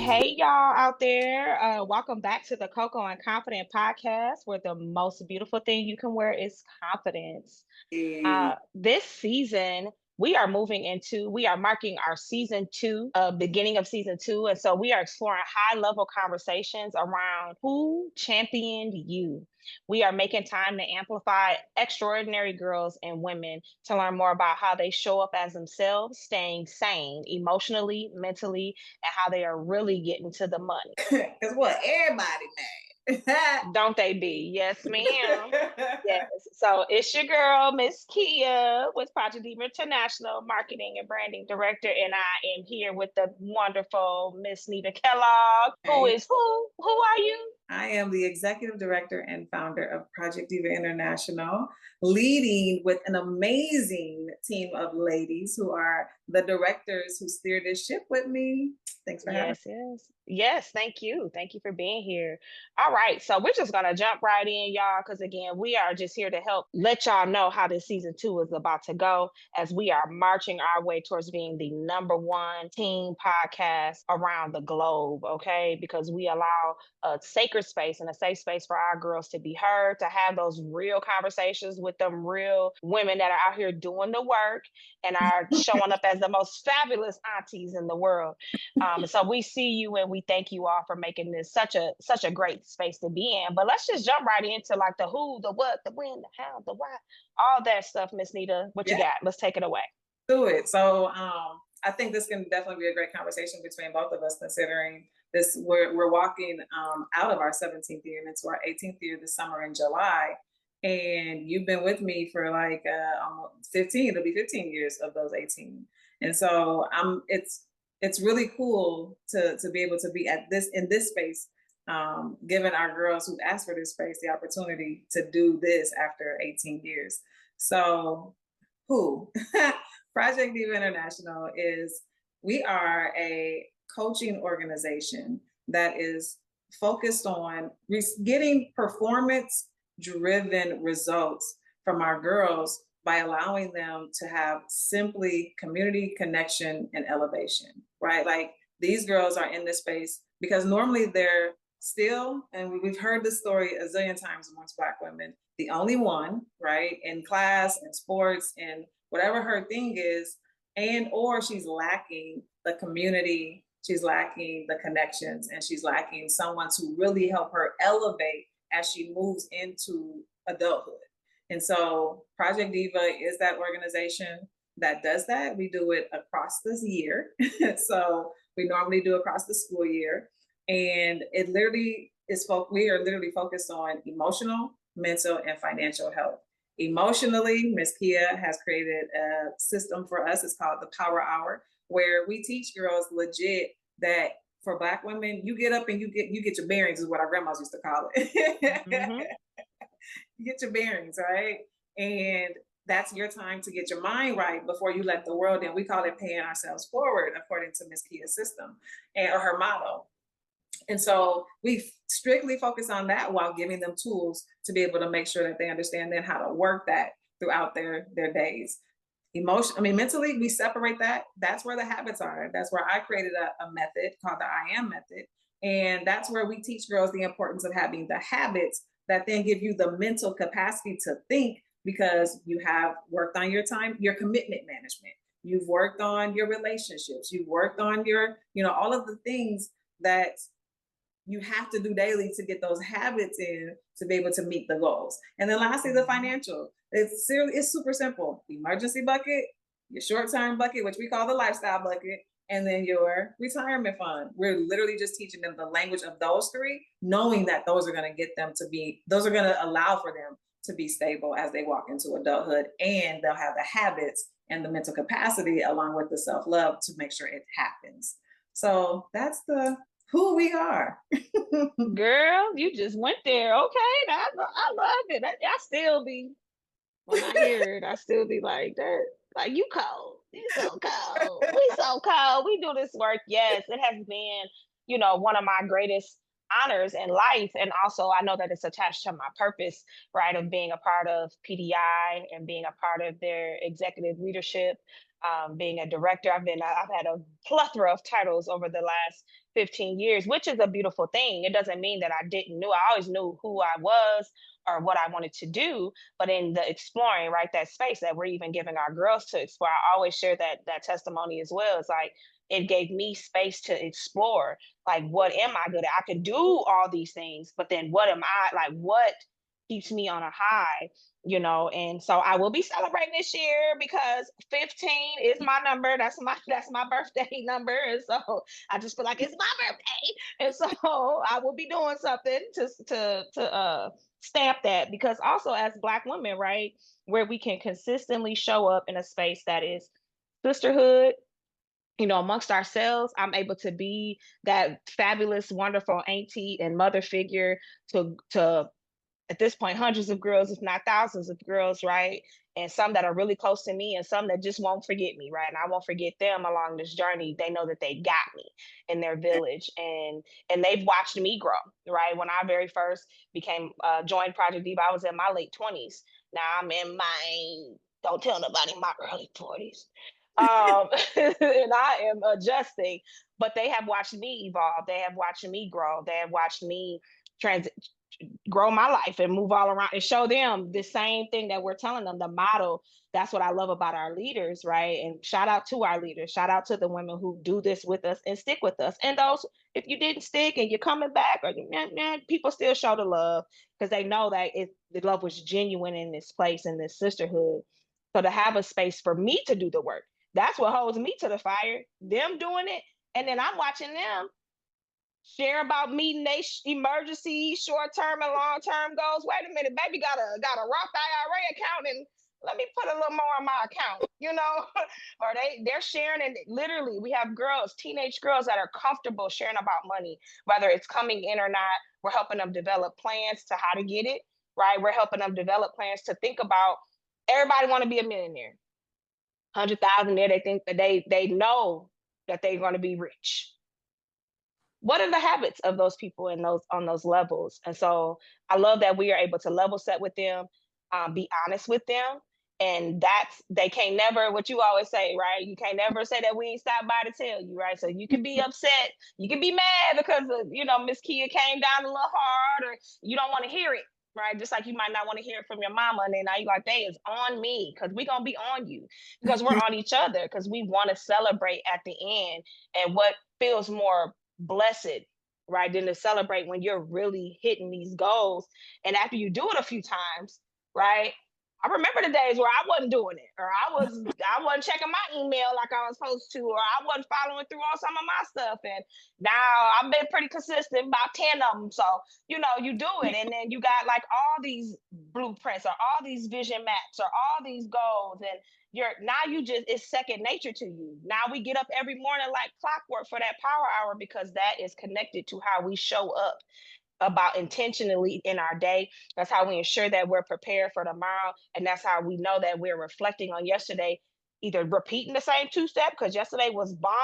Hey, y'all out there. Welcome back to the Coco and Confident podcast, where the most beautiful thing you can wear is confidence. Eh, This season, we are marking our season two, beginning of season two. And so we are exploring high level conversations around who championed you. We are making time to amplify extraordinary girls and women to learn more about how they show up as themselves, staying sane emotionally, mentally, and how they are really getting to the money. Cause what? Everybody mad. Don't they be? Yes, ma'am. Yes. So it's your girl, Miss Keeya, with Project Diva International Marketing and Branding Director, and I am here with the wonderful Miss Nita Kellogg, who Hey, is who? Who are you? I am the executive director and founder of Project Diva International, leading with an amazing team of ladies who are the directors who steer this ship with me. Thanks for having Yes, yes. Yes, thank you. Thank you for being here. All right, so we're just gonna jump right in, y'all, because again, we are just here to help let y'all know how this season two is about to go as we are marching our way towards being the number one teen podcast around the globe, okay? Because we allow a sacred space and a safe space for our girls to be heard, to have those real conversations with them real women that are out here doing the work and are showing up as the most fabulous aunties in the world. So we see you and we thank you all for making this such a great space to be in. But let's just jump right into like the who, the what, the when, the how, the why, all that stuff, Miss Nita. What you yeah, got? Let's take it away. do it. So I think this can definitely be a great conversation between both of us, considering this we're walking out of our 17th year and into our 18th year this summer in July. And you've been with me for like almost 15, it'll be 15 years of those 18. And so it's really cool to be able to be at this in this space, giving our girls who asked for this space the opportunity to do this after 18 years. So who Project Diva International is, we are a coaching organization that is focused on getting performance driven results from our girls by allowing them to have simply community connection and elevation, right? Like these girls are in this space because normally they're still, and we've heard this story a zillion times amongst Black women, the only one, right, in class and sports and whatever her thing is, and or she's lacking the community, she's lacking the connections, and she's lacking someone to really help her elevate as she moves into adulthood. And so Project Diva is that organization that does that. We do it across this year. So we normally do across the school year. And it literally is, we are literally focused on emotional, mental, and financial health. Emotionally, Miss Keeya has created a system for us. It's called the Power Hour, where we teach girls legit that for Black women, you get up and you get your bearings, is what our grandmas used to call it. Mm-hmm. You get your bearings, right? And that's your time to get your mind right before you let the world in. We call it paying ourselves forward, according to Miss Keeya's system and or her motto. And so we strictly focus on that while giving them tools to be able to make sure that they understand then how to work that throughout their days. Mentally, we separate that. That's where the habits are. That's where I created a method called the I am method. And that's where we teach girls the importance of having the habits that then give you the mental capacity to think because you have worked on your time, your commitment management. You've worked on your relationships. You've worked on your, all of the things that you have to do daily to get those habits in to be able to meet the goals. And then lastly, the financial. It's super simple. Emergency bucket, your short-term bucket, which we call the lifestyle bucket, and then your retirement fund. We're literally just teaching them the language of those three, knowing that those are going to those are going to allow for them to be stable as they walk into adulthood, and they'll have the habits and the mental capacity along with the self-love to make sure it happens. So that's the who we are. Girl, you just went there. Okay, I love it. I still be when I hear it, I still be like that. Like you cold. You so cold. We so cold. We do this work. Yes, it has been, one of my greatest honors in life. And also I know that it's attached to my purpose, right? Of being a part of PDI and being a part of their executive leadership. being a director. I've had a plethora of titles over the last 15 years, which is a beautiful thing. It doesn't mean that I didn't know. I always knew who I was or what I wanted to do, but in the exploring, right, that space that we're even giving our girls to explore, I always share that testimony as well. It's like it gave me space to explore, like, what am I good at? I could do all these things, but then what am I, like, what keeps me on a high, and so I will be celebrating this year because 15 is my number. That's my birthday number. And so I just feel like it's my birthday. And so I will be doing something to stamp that, because also as Black women, right, where we can consistently show up in a space that is sisterhood, amongst ourselves. I'm able to be that fabulous, wonderful auntie and mother figure to at this point hundreds of girls, if not thousands of girls, right? And some that are really close to me, and some that just won't forget me, right? And I won't forget them along this journey. They know that they got me in their village, and they've watched me grow, right? When I very first became joined Project Diva, I was in my late 20s. Now I'm in my, don't tell nobody, my early 40s. And I am adjusting, but they have watched me evolve. They have watched me grow. They have watched me trans grow my life and move all around and show them the same thing that we're telling them, the model. That's what I love about our leaders, right? And shout out to our leaders, shout out to the women who do this with us and stick with us, and those, if you didn't stick and you're coming back, or people still show the love because they know that the love was genuine in this place, in this sisterhood. So to have a space for me to do the work, that's what holds me to the fire, them doing it, and then I'm watching them share about meeting they emergency, short-term and long-term goals. Wait a minute, baby got a Roth IRA account, and let me put a little more on my account, or they're sharing. And literally we have girls, teenage girls, that are comfortable sharing about money, whether it's coming in or not. We're helping them develop plans to how to get it, right? We're helping them develop plans to think about, everybody want to be a millionaire, 100,000 there. They think that they know that they're going to be rich. What are the habits of those people in those on those levels? And so I love that we are able to level set with them, be honest with them. And that's, they can't never, what you always say, right? You can't never say that we ain't stopped by to tell you, right? So you can be upset, you can be mad because Miss Keeya came down a little hard, or you don't want to hear it, right? Just like you might not want to hear it from your mama, and then now you like, they is on me, because we gonna be on you, because we're on each other, because we want to celebrate at the end. And what feels more blessed, right, than to celebrate when you're really hitting these goals. And after you do it a few times, right, I remember the days where I wasn't doing it, or I wasn't checking my email like I was supposed to, or I wasn't following through on some of my stuff. And now I've been pretty consistent, about 10 of them. So you do it, and then you got like all these blueprints, or all these vision maps, or all these goals, and it's second nature to you. Now we get up every morning like clockwork for that power hour, because that is connected to how we show up about intentionally in our day. That's how we ensure that we're prepared for tomorrow. And that's how we know that we're reflecting on yesterday, either repeating the same two-step because yesterday was bomb,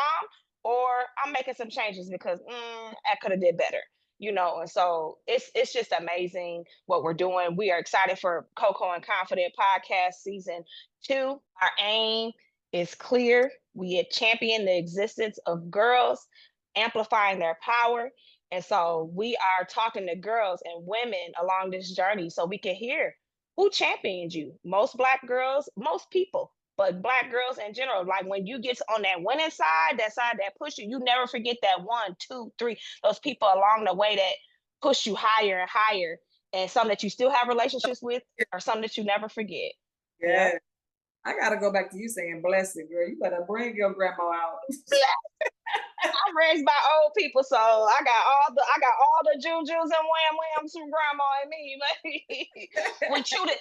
or I'm making some changes because I could have did better. And so it's just amazing what we're doing. We are excited for Coco and Confident podcast season 2. Our aim is clear. We champion the existence of girls, amplifying their power. And so we are talking to girls and women along this journey so we can hear who championed you. Most Black girls, most people, but Black girls in general. Like when you get on that winning side, that side that push you, you never forget that 1, 2, 3, those people along the way that push you higher and higher, and some that you still have relationships with, or some that you never forget. Yeah. Yep. I gotta go back to you saying blessed, girl. You better bring your grandma out. I'm raised by old people, so I got all the jujus and wham whams from grandma and me, baby. we chewed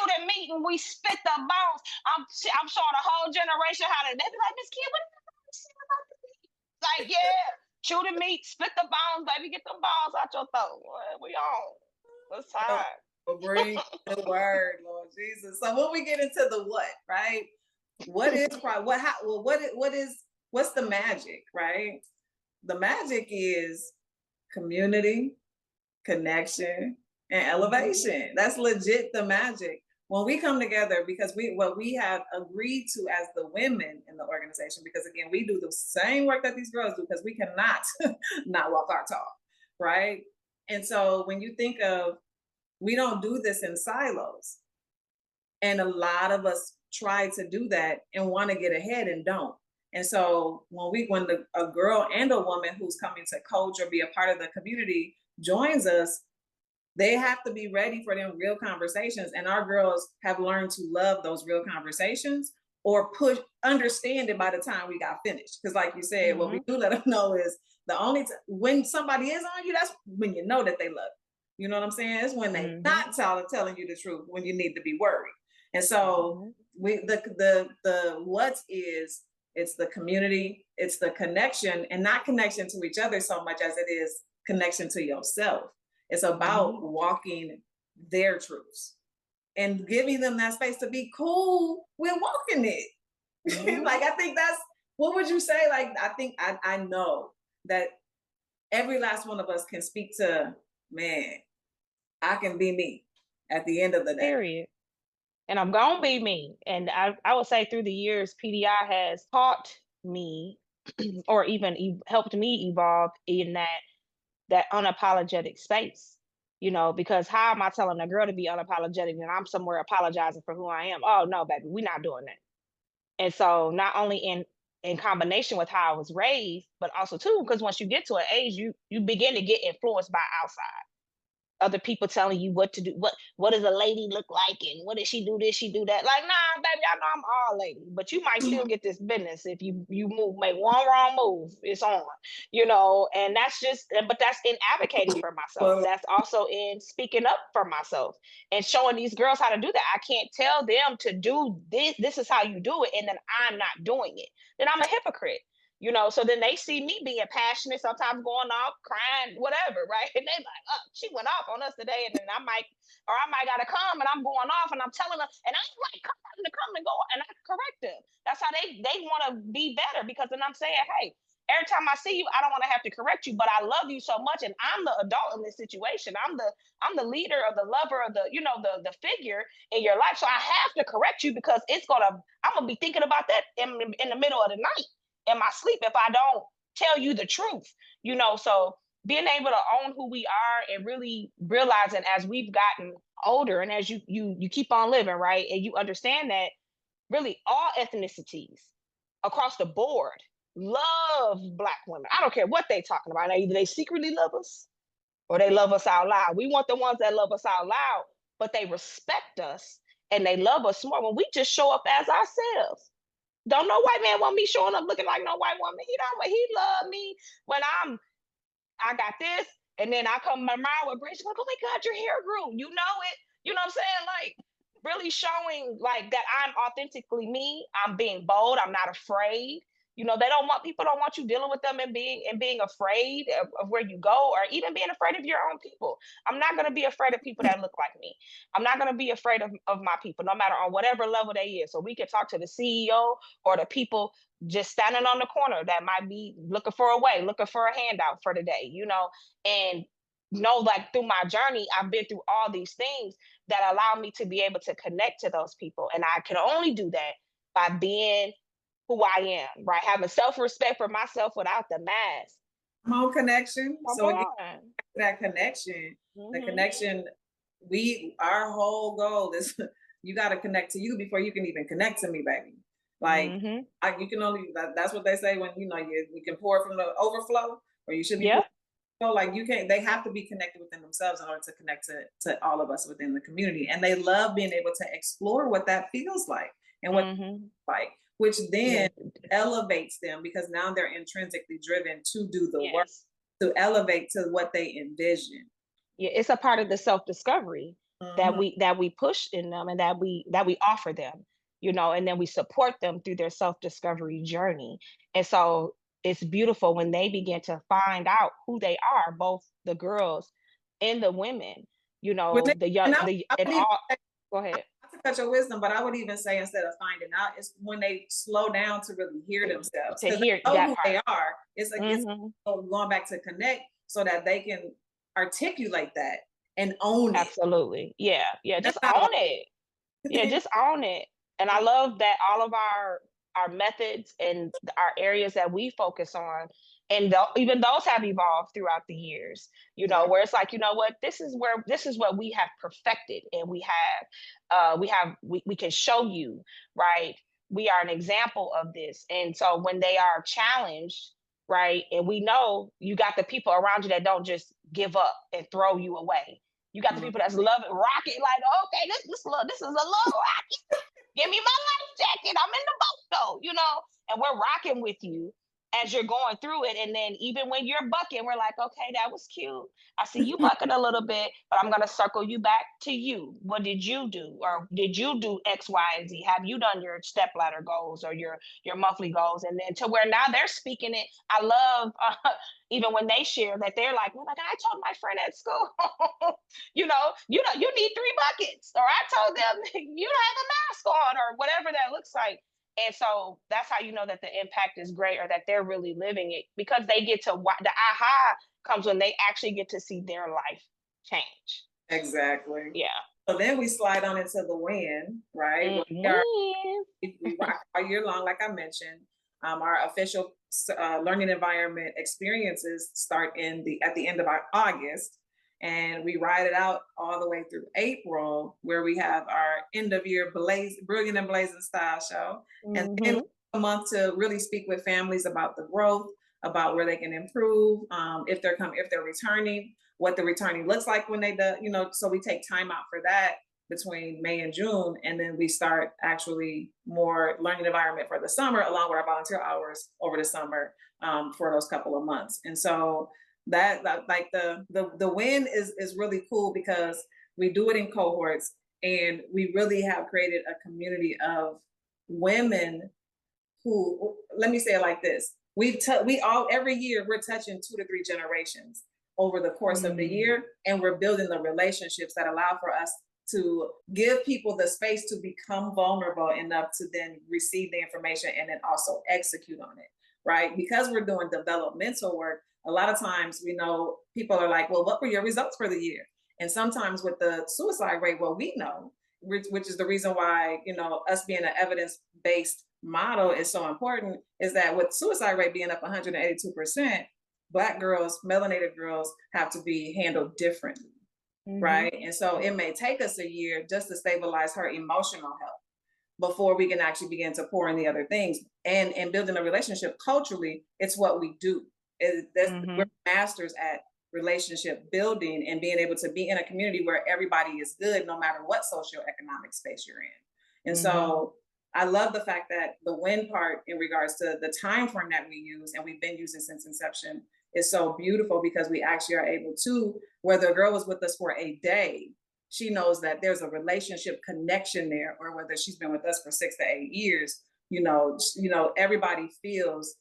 the meat and we spit the bones. I'm showing a whole generation how to. They be like, Miss Kid, what you say about the meat? Like, yeah, chew the meat, spit the bones, baby, get the bones out your throat. We on. It's time. Bring the word, Lord Jesus. So when we get into the what, right? What is what's the magic, right? The magic is community, connection, and elevation. That's legit the magic. when we come together, because what we have agreed to as the women in the organization, because again, we do the same work that these girls do, because we cannot not walk our talk, right? And so when you think of, we don't do this in silos, and a lot of us try to do that and want to get ahead and don't. And so a girl and a woman who's coming to coach or be a part of the community joins us, they have to be ready for them real conversations. And our girls have learned to love those real conversations, or understand it by the time we got finished. Because like you said, what we do let them know is when somebody is on you, that's when you know that they love you. You know what I'm saying? It's when they not telling you the truth, when you need to be worried. And so it's the community, it's the connection, and not connection to each other so much as it is connection to yourself. It's about walking their truths and giving them that space to be cool with walking it. Like, I think what would you say? Like, I think I know that every last one of us can speak to, man, I can be me at the end of the day. Period. And I'm gonna be me. And I would say through the years, PDI has taught me, or even helped me evolve in that unapologetic space. Because how am I telling a girl to be unapologetic and I'm somewhere apologizing for who I am? Oh no, baby, we're not doing that. And so not only in combination with how I was raised, but also too, because once you get to an age, you begin to get influenced by outside other people telling you what to do. What does a lady look like, and what does she do this, she do that? Like, nah, baby, I know I'm all lady, but you might still get this business if you make one wrong move, it's on, and but that's in advocating for myself. Well, That's also in speaking up for myself and showing these girls how to do that. I can't tell them to do this is how you do it, and then I'm not doing it. Then I'm a hypocrite. So then they see me being passionate, sometimes going off, crying, whatever, right? And they like, oh, she went off on us today. And then I might gotta come and I'm going off and I'm telling her, and I'm like, come and go. And I correct them. That's how they want to be better, because then I'm saying, hey, every time I see you, I don't want to have to correct you, but I love you so much. And I'm the adult in this situation. I'm the leader, or the lover, of the figure in your life. So I have to correct you, because I'm gonna be thinking about that in the middle of the night in my sleep if I don't tell you the truth. So being able to own who we are and really realizing as we've gotten older, and as you keep on living, right, and you understand that really all ethnicities across the board love Black women. I don't care what they talking about. Either they secretly love us or they love us out loud. We want the ones that love us out loud, but they respect us and they love us more when we just show up as ourselves. Don't no white man want me showing up looking like no white woman. He love me when I got this, and then I come around with Bridget like, oh my God, your hair grew. You know it. You know what I'm saying? Like, really showing like that I'm authentically me. I'm being bold. I'm not afraid. People don't want you dealing with them and being afraid of where you go, or even being afraid of your own people. I'm not gonna be afraid of people that look like me. I'm not gonna be afraid of my people, no matter on whatever level they is. So we can talk to the CEO or the people just standing on the corner that might be looking for a way, looking for a handout for the day, and like through my journey, I've been through all these things that allow me to be able to connect to those people. And I can only do that by being who I am, right? Having self-respect for myself without the mask. Come on, connection. Come So again, on. that connection, the connection, our whole goal is you got to connect to you before you can even connect to me, baby. Like, you can only, that's what they say when, you can pour from the overflow, or you should be Yeah. like you can't, they have to be connected within themselves in order to connect to all of us within the community. And they love being able to explore what that feels like and what like, which then elevates them, because now they're intrinsically driven to do the work, to elevate to what they envision. Yeah, it's a part of the self-discovery that we push in them, and that we offer them, and then we support them through their self-discovery journey. And so it's beautiful when they begin to find out who they are, both the girls and the women, the young, and all. Go ahead. Not to cut your wisdom, but I would even say, instead of finding out, it's when they slow down to really hear themselves, To because hear they know that who part. they are. It's like it's going back to connect, so that they can articulate that and own it. Absolutely. Yeah. Just own it. Yeah, just own it. And I love that all of our methods and our areas that we focus on, and even those have evolved throughout the years. Yeah, Where it's like, you know what, this is what we have perfected, and we can show you, right? We are an example of this, and so when they are challenged, right, and we know you got the people around you that don't just give up and throw you away. You got the mhm, people that's loving rocket, like, okay, this is a little rocket. Give me my life jacket. I'm in the boat though, and we're rocking with you as you're going through it. And then even when you're bucking, we're like, okay, that was cute. I see you bucking a little bit, but I'm gonna circle you back to you. What did you do? Or did you do X, Y, and Z? Have you done your step ladder goals or your monthly goals? And then to where now they're speaking it. I love even when they share that they're like, well, like I told my friend at school, you need 3 buckets. Or I told them you don't have a mask on, or whatever that looks like. And so that's how you know that the impact is great, or that they're really living it, because they get to the aha comes when they actually get to see their life change. exactly. Yeah. So then we slide on into the win, right? Mhm. We rock all year long, like I mentioned. Our official learning environment experiences start at the end of our August, and we ride it out all the way through April, where we have our end of year brilliant and blazing style show, and then Mhm. a month to really speak with families about the growth, about where they can improve, if they're returning, what the returning looks like when they do, so we take time out for that between May and June, and then we start actually more learning environment for the summer, along with our volunteer hours over the summer, for those couple of months. And so that like the win is really cool because we do it in cohorts, and we really have created a community of women who, let me say it like this, we all, every year we're touching 2 to 3 generations over the course of the Mm. year, and we're building the relationships that allow for us to give people the space to become vulnerable enough to then receive the information and then also execute on it, right? Because we're doing developmental work, a lot of times we know people are like, well, what were your results for the year? And sometimes with the suicide rate, what we know, which is the reason why, us being an evidence-based model is so important, is that with suicide rate being up 182%, Black girls, melanated girls, have to be handled differently, Mhm. right? And so it may take us a year just to stabilize her emotional health before we can actually begin to pour in the other things. And building a relationship culturally, it's what we do. We're Mhm. masters at relationship building and being able to be in a community where everybody is good, no matter what socioeconomic space you're in. And Mhm. so I love the fact that the win part in regards to the time frame that we use and we've been using since inception is so beautiful, because we actually are able to, whether a girl was with us for a day, she knows that there's a relationship connection there, or whether she's been with us for 6 to 8 years, everybody feels,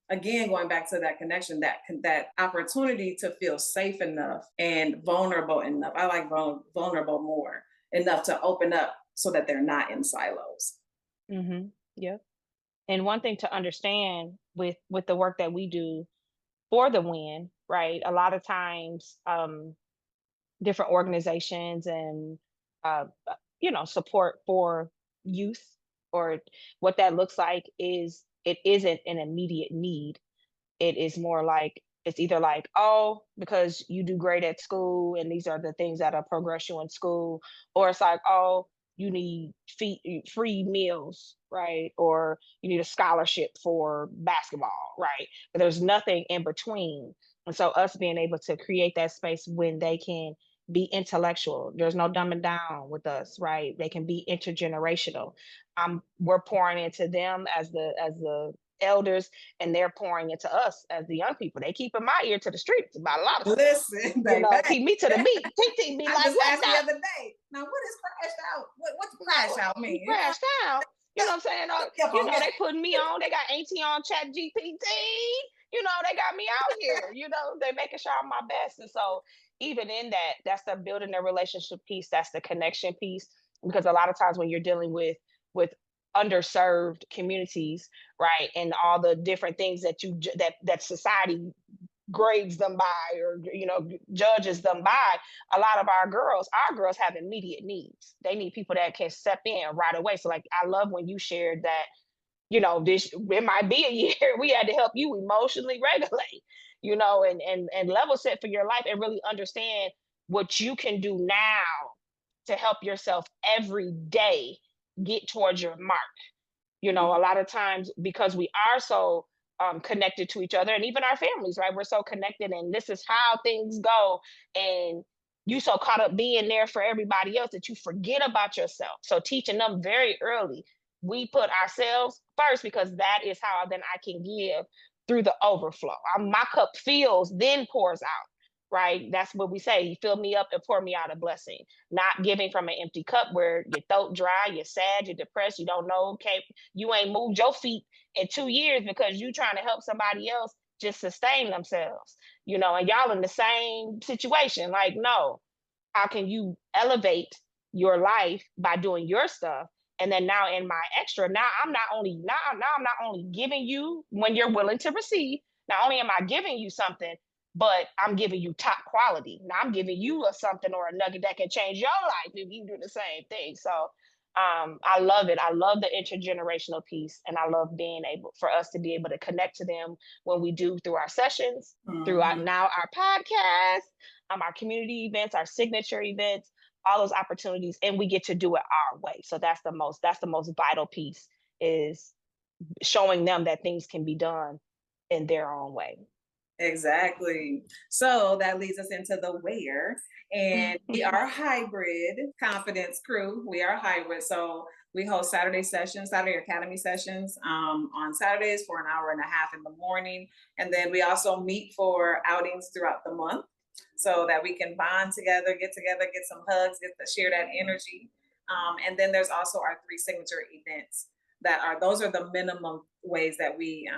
again, going back to that connection, that opportunity to feel safe enough and vulnerable enough. I like vulnerable more, enough to open up so that they're not in silos. Mhm. Yeah. And one thing to understand with the work that we do for the win, right? A lot of times, different organizations and support for youth, or what that looks like, is it isn't an immediate need. It is more like, it's either like, oh, because you do great at school and these are the things that'll progress you in school, or it's like, oh, you need free meals, right? Or you need a scholarship for basketball, right? But there's nothing in between. And so us being able to create that space when they can be intellectual, there's no dumbing down with us, right? They can be intergenerational. We're pouring into them as the elders, and they're pouring into us as the young people. They keeping my ear to the streets about a lot of stuff. Listen, baby. Keep me to the beat. TT be I like, just what asked the now? other day. Now, what is crashed out? What's Now crash out you mean? crash down. You know what I'm saying? Kept on They going. putting me on. They got AT on Chat GPT. They got me out here. They making sure I'm my best. And so even in that, that's the building the relationship piece. That's the connection piece. Because a lot of times when you're dealing with underserved communities, right, and all the different things that that society grades them by, or judges them by. A lot of our girls have immediate needs. They need people that can step in right away. So like, I love when you shared that, this, it might be a year we had to help you emotionally regulate, and level set for your life, and really understand what you can do now to help yourself every day get towards your mark. A lot of times, because we are so connected to each other, and even our families, right? We're so connected, and this is how things go. And you so caught up being there for everybody else that you forget about yourself. So teaching them very early, we put ourselves first, because that is how then I can give through the overflow. My cup fills, then pours out. Right? That's what we say. You fill me up and pour me out a blessing. Not giving from an empty cup where your throat dry, you're sad, you're depressed, you don't know, okay, you ain't moved your feet in 2 years because you trying to help somebody else just sustain themselves, and y'all in the same situation. Like, no, how can you elevate your life by doing your stuff? And then now in my extra, now I'm not only giving you when you're willing to receive. Not only am I giving you something, but I'm giving you top quality. Now I'm giving you a something or a nugget that can change your life if you do the same thing. So I love it. I love the intergenerational piece, and I love being able for us to be able to connect to them when we do through our sessions, through Mhm. now our podcast, our community events, our signature events, all those opportunities, and we get to do it our way. So that's the most vital piece, is showing them that things can be done in their own way. Exactly. So that leads us into the where. And we are a hybrid confidence crew. We are hybrid. So we host Saturday sessions, Saturday Academy sessions on Saturdays for an hour and a half in the morning. And then we also meet for outings throughout the month so that we can bond together, get some hugs, get to share that energy. And then there's also our three signature events those are the minimum ways that we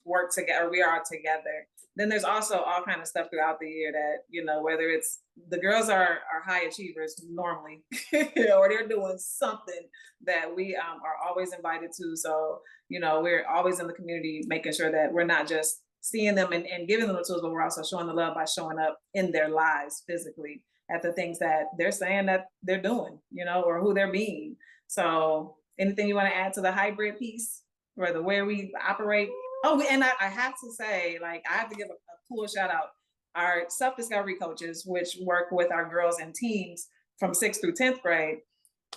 work together, we are together. Then there's also all kind of stuff throughout the year that whether it's the girls are high achievers normally or they're doing something that we are always invited to. So we're always in the community making sure that we're not just seeing them and giving them the tools, but we're also showing the love by showing up in their lives physically at the things that they're saying that they're doing, or who they're being. So anything you want to add to the hybrid piece, or the where we operate? Oh, and I have to say, like, I have to give a cool shout out. Our self discovery coaches, which work with our girls and teams from 6th through 10th grade,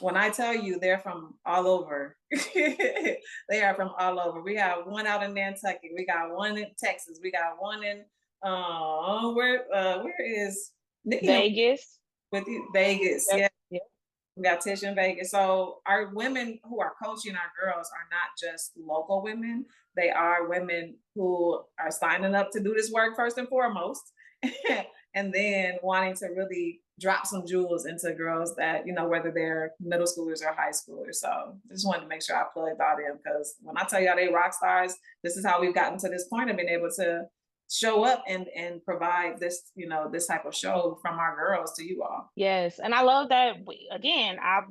when I tell you they're from all over, they are from all over. We have one out in Nantucket, we got one in Texas, we got one in where is Nikki Vegas. with you? Vegas? Yep. Yeah, Yep. we got Tish in Vegas. So our women who are coaching our girls are not just local women. They are women who are signing up to do this work first and foremost. And then wanting to really drop some jewels into girls that, whether they're middle schoolers or high schoolers. So just wanted to make sure I plugged all them, because when I tell y'all they rock stars, this is how we've gotten to this point of being able to show up and provide this, this type of show from our girls to you all. Yes, and I love that. Again, I've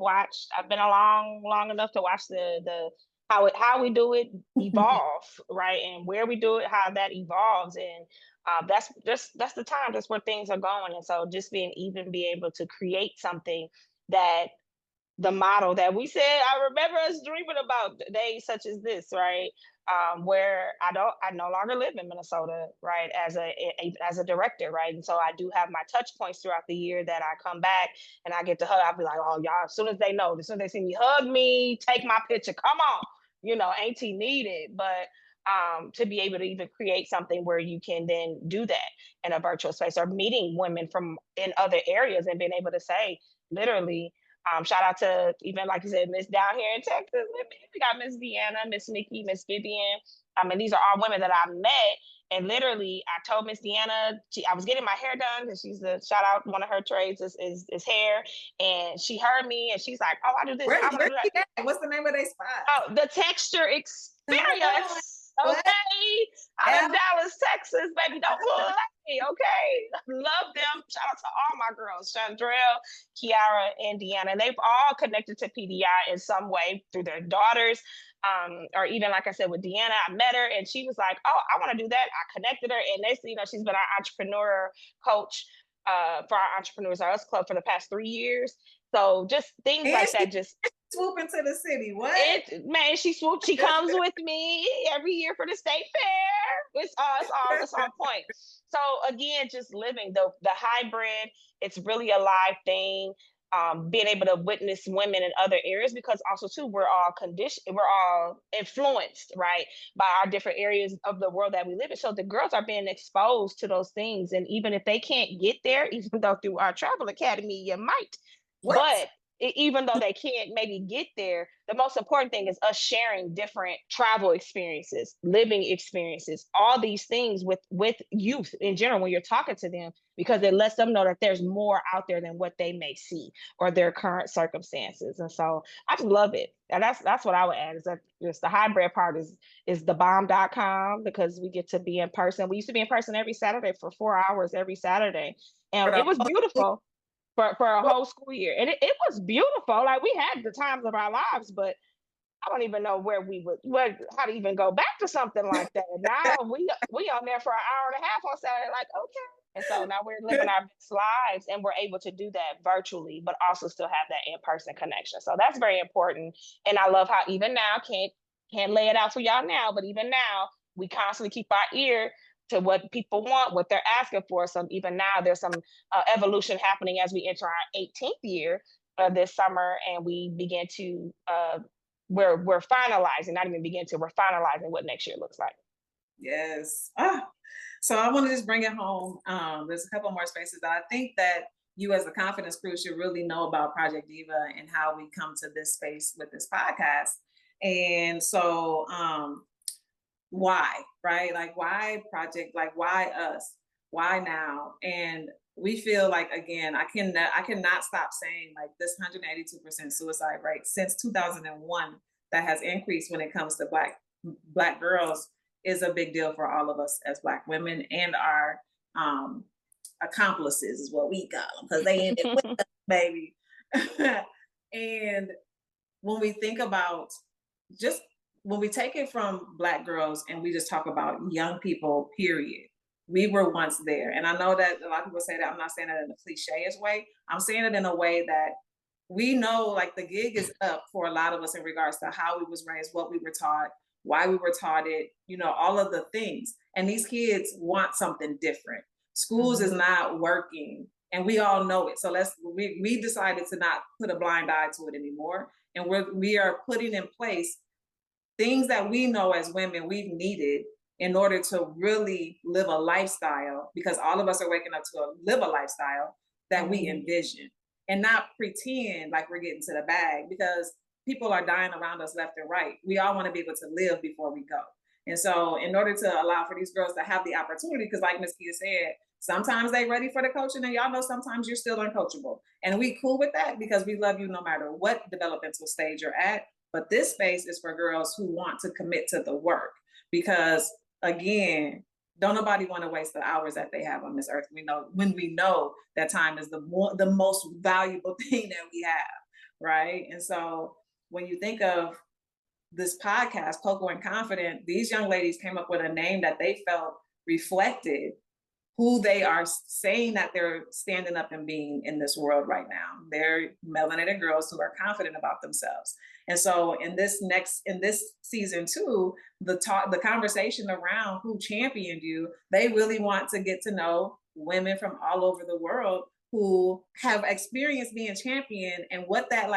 been along long enough to watch the how we do it evolve, right, and where we do it, how that evolves, and that's the time. That's where things are going, and so just be able to create something that the model that we said, I remember us dreaming about days such as this, right? Where I no longer live in Minnesota, right? As a director, right? And so I do have my touch points throughout the year that I come back and I get to hug. I'll be like, oh y'all, as soon as they know, as soon as they see me, hug me, take my picture, come on, auntie needed. But to be able to even create something where you can then do that in a virtual space, or meeting women from in other areas and being able to say, literally, shout out to, even like you said, Miss down here in Texas. We got Miss Deanna, Miss Nikki, Miss Vivian. I mean, these are all women that I met. And literally, I told Miss Deanna, I was getting my hair done because she's the shout out. One of her trades is hair, and she heard me and she's like, "Oh, I do this. Where I want to where do that." you at? What's the name of their spot? Oh, the texture Oh, experience. What? Okay, out of Yeah. Dallas, Texas, baby, don't play. Okay, love them. Shout out to all my girls, Chandrell, Kiara, and Deanna. They've all connected to PDI in some way through their daughters, or even like I said with Deanna, I met her and she was like, "Oh, I want to do that." I connected her, and she's been our entrepreneur coach for our Entrepreneurs Are Us Club for the past 3 years. So just things And like she that, just swooping to the city. What? it man, she swooped. She comes with me every year for the state fair. It's on point. So again, just living the hybrid. It's really a live thing. Being able to witness women in other areas because also too we're all influenced right by our different areas of the world that we live in. So the girls are being exposed to those things, and even if they can't get there, even though through our travel academy you might, What? but even though they can't maybe get there, the most important thing is us sharing different travel experiences, living experiences, all these things with youth in general when you're talking to them, because it lets them know that there's more out there than what they may see or their current circumstances. And so I just love it. And that's what I would add is that just the hybrid part is the bomb.com because we get to be in person. We used to be in person every Saturday for 4 hours every Saturday. And it was beautiful for a whole school year. And it was beautiful. Like we had the times of our lives, but I don't even know how to even go back to something like that. Now we on there for an hour and a half on Saturday, like, okay. And so now we're living our best lives and we're able to do that virtually, but also still have that in-person connection. So that's very important. And I love how even now, can't lay it out for y'all now, but even now we constantly keep our ear to what people want, what they're asking for. So even now there's some evolution happening as we enter our 18th year this summer, and we begin to we're finalizing, not even begin to, we're finalizing what next year looks like. Yes. Ah, so I want to just bring it home. There's a couple more spaces that I think that you as the confidence crew should really know about Project Diva and how we come to this space with this podcast. And so why, right? Like why project, like why us? Why now? And we feel like again, I cannot stop saying like this 182% suicide rate since 2001 that has increased when it comes to black girls is a big deal for all of us as black women and our um accomplices is what we call them because they ended with us, baby. And when we think about just when we take it from black girls and we just talk about young people, period, we were once there. And I know that a lot of people say that. I'm not saying that in a cliche way. I'm saying it in a way that we know like the gig is up for a lot of us in regards to how we was raised, what we were taught, why we were taught it, all of the things. And these kids want something different. Schools is not working and we all know it. So we decided to not put a blind eye to it anymore. And we are putting in place things that we know as women we've needed in order to really live a lifestyle, because all of us are waking up to live a lifestyle that we envision and not pretend like we're getting to the bag, because people are dying around us left and right. We all want to be able to live before we go. And so in order to allow for these girls to have the opportunity, because like Miss Keeya said, sometimes they ready for the coaching and y'all know sometimes you're still uncoachable. And we cool with that because we love you no matter what developmental stage you're at. But this space is for girls who want to commit to the work because again, don't nobody want to waste the hours that they have on this earth. We know that time is the most valuable thing that we have, right? And so when you think of this podcast, Coco and Confident, these young ladies came up with a name that they felt reflected who they are saying that they're standing up and being in this world right now. They're melanated girls who are confident about themselves. And so in this season two, the conversation around who championed you, they really want to get to know women from all over the world who have experienced being championed and what that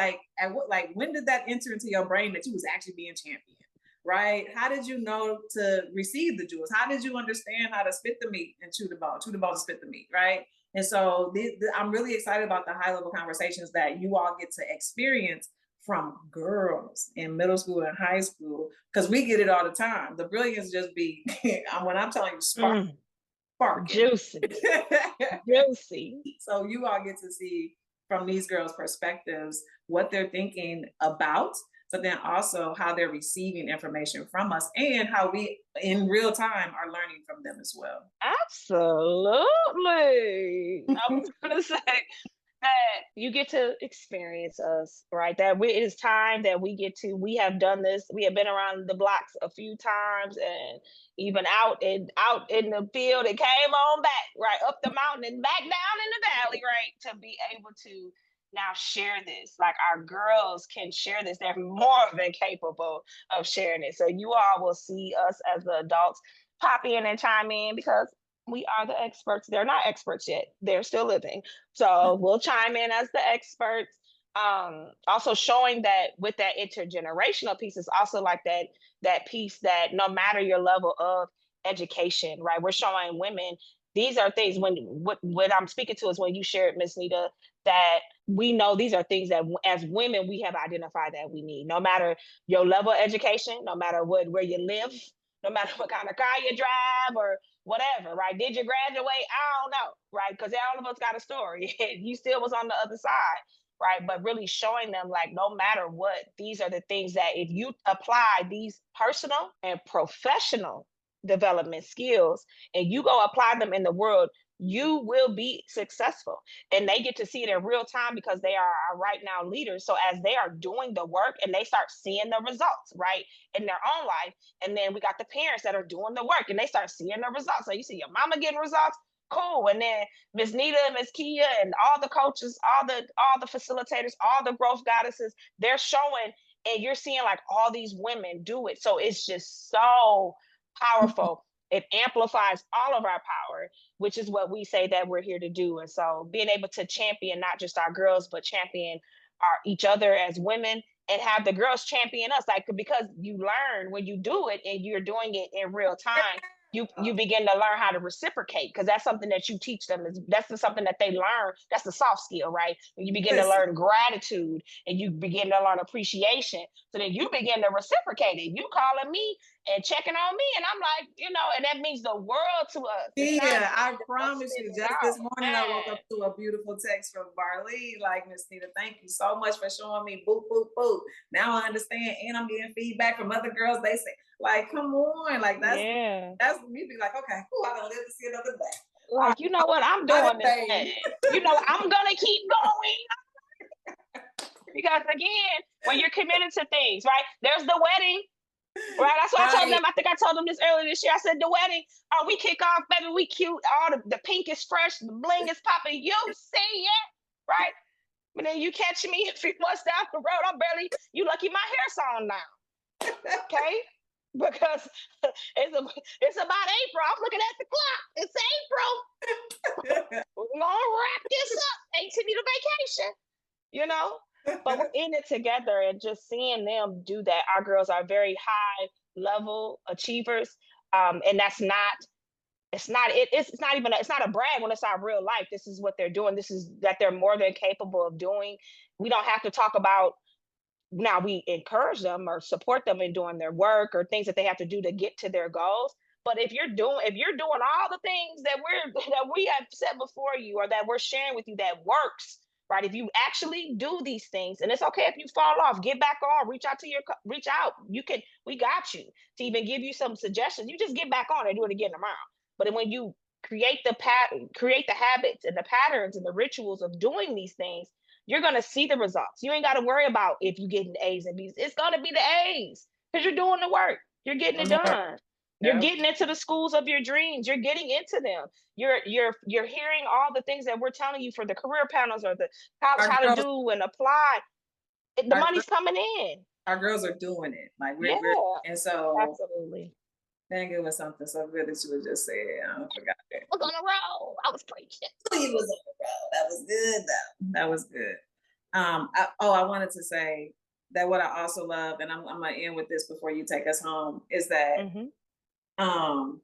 when did that enter into your brain that you was actually being championed? Right? How did you know to receive the jewels? How did you understand how to spit the meat and chew the bone and spit the meat, right? And so I'm really excited about the high level conversations that you all get to experience from girls in middle school and high school, because we get it all the time. The brilliance just be, when I'm telling you, sparking. Juicy. Juicy. So you all get to see from these girls' perspectives what they're thinking about but then also how they're receiving information from us and how we in real time are learning from them as well. Absolutely. I was gonna say that you get to experience us, right? It is time that we have done this. We have been around the blocks a few times, and even out in the field and came on back, right? Up the mountain and back down in the valley, right? To be able to now share this. Like our girls can share this. They're more than capable of sharing it. So you all will see us as the adults pop in and chime in because we are the experts. They're not experts yet. They're still living. So we'll chime in as the experts. Also showing that with that intergenerational piece is also like that piece that no matter your level of education, right? We're showing women these are things when what I'm speaking to is when you shared, Miss Neda, that we know these are things that as women we have identified that we need. No matter your level of education, no matter where you live, no matter what kind of car you drive or whatever, right? Did you graduate? I don't know, right? Because all of us got a story. You still was on the other side, right? But really showing them like no matter what, these are the things that if you apply these personal and professional development skills and you go apply them in the world, you will be successful. And they get to see it in real time because they are our right now leaders. So as they are doing the work and they start seeing the results, right, in their own life, and then we got the parents that are doing the work and they start seeing the results. So you see your mama getting results, cool. And then Miss Neda, Miss Keeya, and all the coaches, all the facilitators, all the growth goddesses, they're showing, and you're seeing like all these women do it. So it's just so powerful. It amplifies all of our power, which is what we say that we're here to do. And so being able to champion not just our girls, but champion each other as women and have the girls champion us, like because you learn when you do it and you're doing it in real time, you begin to learn how to reciprocate because that's something that you teach them. That's something that they learn. That's the soft skill, right? When you begin to Listen, learn gratitude and you begin to learn appreciation, so then you begin to reciprocate it. You calling me and checking on me, and I'm like, and that means the world to us. It's not yeah, I just us promise you. spitting it Just out, this morning, I woke man. up to a beautiful text from Barley. Like, Miss Nita, thank you so much for showing me. Boop, boop, boop. Now I understand, and I'm getting feedback from other girls. They say, like, come on, like Yeah. that's me. Be like, okay, cool. I can live to see another day. All Like, you know what? I'm right, doing this thing. I'm gonna keep going. Because again, when you're committed to things, right? There's the wedding, right? That's what I told right. them. I think I told them this earlier this year. I said the wedding. Oh, we kick off, baby. We cute. All the pink is fresh. The bling is popping. You see it, right? But then you catch me a few months down the road. I'm barely. You lucky my hair's on now, okay? Because it's about April. I'm looking at the clock. It's April. We're gonna wrap this up. Ain't send you to vacation, you know. But we're in it together, and just seeing them do that. Our girls are very high level achievers, and that's not. It's not even. It's not a brag when it's our real life. This is what they're doing. This is that they're more than capable of doing. We don't have to talk about now. We encourage them or support them in doing their work or things that they have to do to get to their goals. But if you're doing all the things that we have said before you or that we're sharing with you that works, right? If you actually do these things, and it's okay if you fall off, get back on, reach out. We got you to even give you some suggestions. You just get back on and do it again tomorrow. But when you create the habits and the patterns and the rituals of doing these things, you're gonna see the results. You ain't got to worry about if you getting A's and B's. It's gonna be the A's because you're doing the work. You're getting it done. You're Yep. getting into the schools of your dreams. You're getting into them. You're hearing all the things that we're telling you for the career panels or the college Our how to girls, do and apply. The our, money's coming in. our girls are doing it. Like we're Yeah, and so absolutely. thank it was something so good that you would just say it. I forgot it. I was on a roll. I was preaching. He was on the road. That was good though. That was good. I wanted to say that what I also love, and I'm gonna end with this before you take us home, is that Hmm. um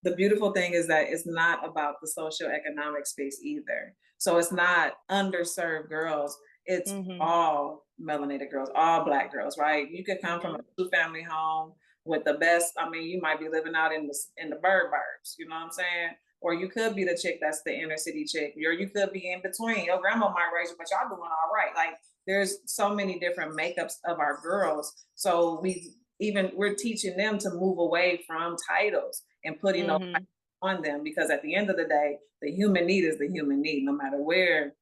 the beautiful thing is that it's not about the socioeconomic space either. So it's not underserved girls. It's Hmm. all melanated girls, all Black girls, right? You could come from a Hmm. two-family home with the best. I mean, you might be living out in the burbs. You know what I'm saying? Or you could be the chick that's the inner city chick. Or you could be in between. Your grandma might raise you, but y'all doing all right. Like there's so many different makeups of our girls. So we're teaching them to move away from titles and putting those Mm-hmm. on them, because at the end of the day, the human need is the human need, no matter where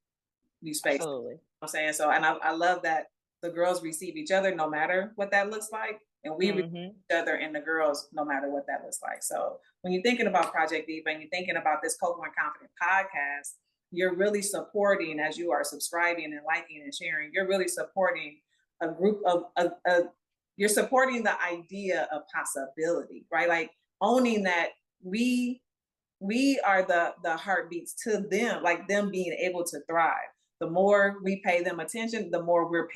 you space. You know Absolutely. what I'm saying? So, and I love that the girls receive each other no matter what that looks like, and we receive Mm-hmm. each other and the girls no matter what that looks like. So, when you're thinking about Project Diva and you're thinking about this Coco and Confident podcast, you're really supporting, as you are subscribing and liking and sharing, you're really supporting a group of you're supporting the idea of possibility, right? Like owning that we we are the heartbeats to them, like them being able to thrive. The more we pay them attention, the more we're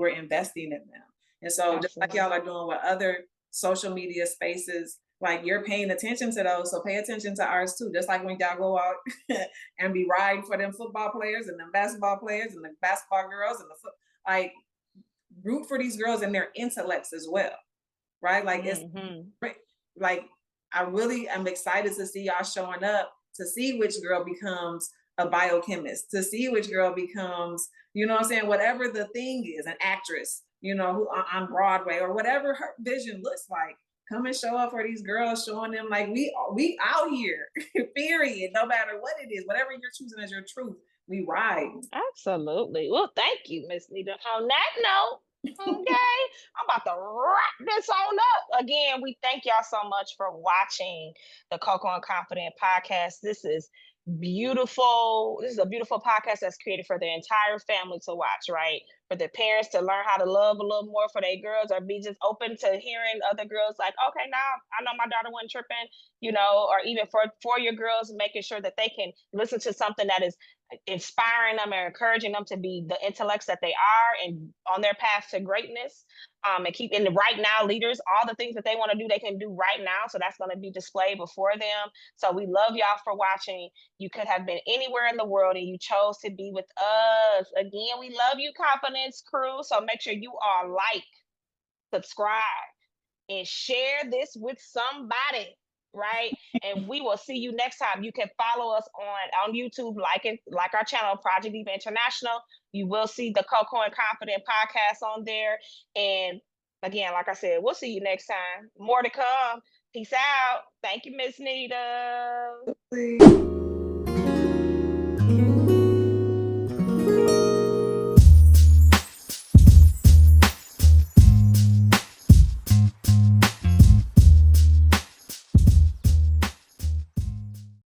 investing in them. And so just like y'all Absolutely. are doing with other social media spaces, like you're paying attention to those, so pay attention to ours too. Just like when y'all go out and be riding for them football players and them basketball players and the basketball girls and like root for these girls and their intellects as well, right? Like it's Mm-hmm. like I really am excited to see y'all showing up, to see which girl becomes a biochemist, to see which girl becomes, you know what I'm saying, whatever the thing is, an actress, you know, who on Broadway or whatever her vision looks like. Come and show up for these girls, showing them like we out here, period. No matter what it is, whatever you're choosing as your truth, we ride. Absolutely. Well, thank you, Miss Nita. On that note, okay, I'm about to wrap this on up. Again, we thank y'all so much for watching the Coco and Confident podcast. This is beautiful. This is a beautiful podcast that's created for the entire family to watch, right? For the parents to learn how to love a little more for their girls, or be just open to hearing other girls like, okay, now I know my daughter wasn't tripping, or even for your girls, making sure that they can listen to something that is inspiring them and encouraging them to be the intellects that they are and on their path to greatness, and keep in the right now leaders, all the things that they want to do they can do right now, so that's going to be displayed before them. So we love y'all for watching. You could have been anywhere in the world and you chose to be with us. Again, we love you, Confidence Crew. So make sure you all like, subscribe, and share this with somebody, right? And we will see you next time. You can follow us on YouTube, like our channel, Project Diva International. You will see the Coco and Confident podcast on there. And again, like I said, we'll see you next time. More to come. Peace out. Thank you, Miss Nita.